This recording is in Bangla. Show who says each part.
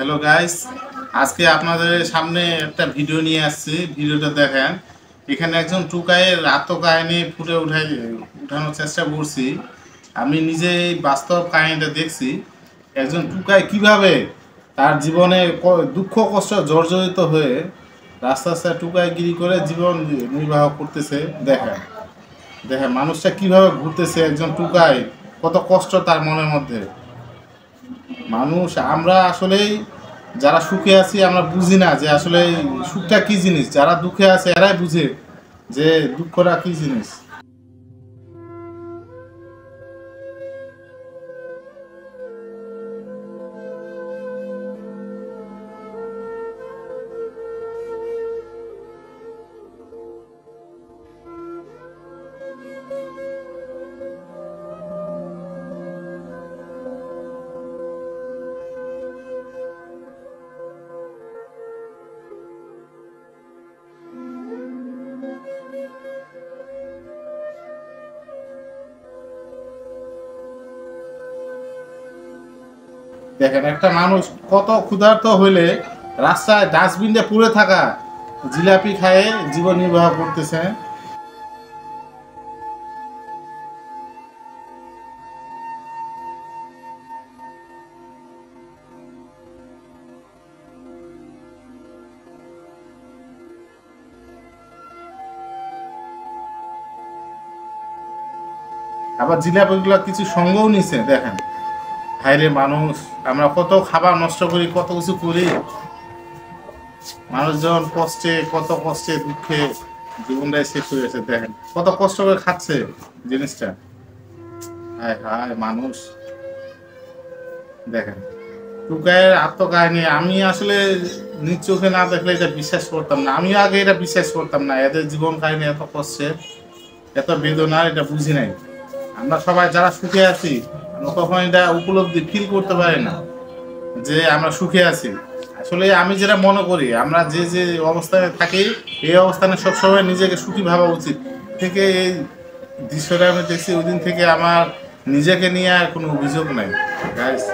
Speaker 1: হ্যালো গাইস, আজকে আপনাদের সামনে একটা ভিডিও নিয়ে আসছি। ভিডিওটা দেখেন। এখানে একজন টুকাইয়ের আত্মকাহিনী ফুটে উঠানোর চেষ্টা করছি। আমি নিজে এই বাস্তব কাহিনীটা দেখছি। একজন টুকাই কিভাবে তার জীবনে দুঃখ কষ্ট জর্জরিত হয়ে রাস্তা রাস্তায় টুকাইগিরি করে জীবন নির্বাহ করতেছে। দেখেন দেখেন মানুষটা কিভাবে ঘুরতেছে, একজন টুকাই, কত কষ্ট তার মনের মধ্যে। মানুষ আমরা আসলেই যারা সুখে আছি আমরা বুঝি না যে আসলে এই সুখটা কি জিনিস। যারা দুঃখে আছে এরাই বুঝে যে দুঃখটা কি জিনিস। দেখেন একটা মানুষ কত ক্ষুধার্ত হইলে রাস্তায় ডাস্টবিনে পড়ে থাকা জিলাপি খায়ে জীবন নির্বাহ করতেছে। আবার জিলাপিগুলো কিছু সঙ্গও নিছে। দেখেন হায়রে মানুষ, আমরা কত খাবার নষ্ট করি, কত কিছু করি। মানুষজন কত কষ্টে দুঃখে জীবনটাই শেষ হয়ে গেছে। দেখেন কত কষ্ট করে খাচ্ছে জিনিসটা। হায় হায় মানুষ। দেখেন টুকাইয়ের আত্মকাহিনী আমি আসলে নিজ চোখে না দেখলে এটা বিশ্বাস করতাম না। আমি আগে এটা বিশ্বাস করতাম না, এদের জীবন কাহিনী এত কষ্টের, এত বেদনার, এটা বুঝি নাই। আমরা সবাই যারা সুখে আছি আমরা কখনো এটা উপলব্ধি ফিল করতে পারি না যে আমরা সুখে আছি। আসলে আমি যেটা মনে করি, আমরা যে যে অবস্থানে থাকি এই অবস্থানে সবসময় নিজেকে সুখী ভাবা উচিত। থেকে এই দৃশ্যটা আমি দেখছি, ওই দিন থেকে আমার নিজেকে নিয়ে আর কোনো অভিযোগ নাই গাইস।